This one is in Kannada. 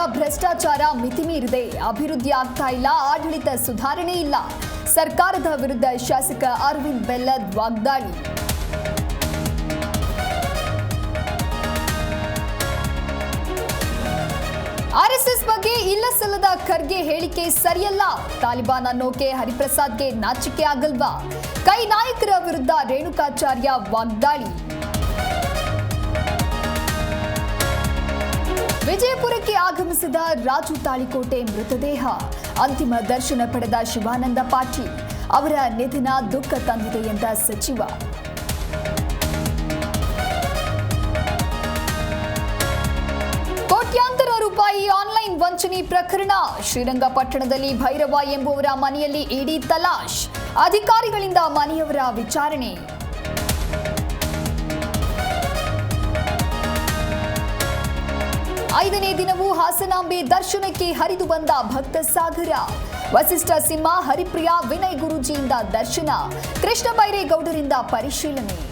ಭ್ರಷ್ಟಾಚಾರ ಮಿತಿಮೀರಿದೆ, ಅಭಿವೃದ್ಧಿ ಆಗ್ತಾ ಇಲ್ಲ, ಆಡಳಿತ ಸುಧಾರಣೆ ಇಲ್ಲ. ಸರ್ಕಾರದ ವಿರುದ್ಧ ಶಾಸಕ ಅರವಿಂದ್ ಬೆಲ್ಲದ್ ವಾಗ್ದಾಳಿ. ಆರ್ಎಸ್ಎಸ್ ಬಗ್ಗೆ ಇಲ್ಲಸಲ್ಲದ ಖರ್ಗೆ ಹೇಳಿಕೆ ಸರಿಯಲ್ಲ. ತಾಲಿಬಾನ್ ಅನ್ನೋಕೆ ಹರಿಪ್ರಸಾದ್ಗೆ ನಾಚಿಕೆ ಆಗಲ್ವಾ? ಕೈ ನಾಯಕರ ವಿರುದ್ಧ ರೇಣುಕಾಚಾರ್ಯ ವಾಗ್ದಾಳಿ. ವಿಜಯಪುರಕ್ಕೆ ಆಗಮಿಸಿದ ರಾಜು ತಾಳಿಕೋಟೆ ಮೃತದೇಹ. ಅಂತಿಮ ದರ್ಶನ ಪಡೆದ ಶಿವಾನಂದ ಪಾಟೀಲ್. ಅವರ ನಿಧನ ದುಃಖ ತಂದಿದೆ ಎಂದ ಸಚಿವ. ಕೋಟ್ಯಾಂತರ ರೂಪಾಯಿ ಆನ್ಲೈನ್ ವಂಚನೆ ಪ್ರಕರಣ. ಶ್ರೀರಂಗಪಟ್ಟಣದಲ್ಲಿ ಭೈರವ ಎಂಬುವರ ಮನೆಯಲ್ಲಿ ಇಡಿ ತಲಾಶ್. ಅಧಿಕಾರಿಗಳಿಂದ ಮನೆಯವರ ವಿಚಾರಣೆ. ಐದನೇ ದಿನವೂ ಹಾಸನಾಂಬೆ ದರ್ಶನಕ್ಕೆ ಹರಿದು ಬಂದ ಭಕ್ತ ಸಾಗರ. ವಸಿಷ್ಠ ಸಿಂಹ, ಹರಿಪ್ರಿಯಾ, ವಿನಯ್ ಗುರೂಜಿಯಿಂದ ದರ್ಶನ. ಕೃಷ್ಣ ಬೈರೇಗೌಡರಿಂದ ಪರಿಶೀಲನೆ.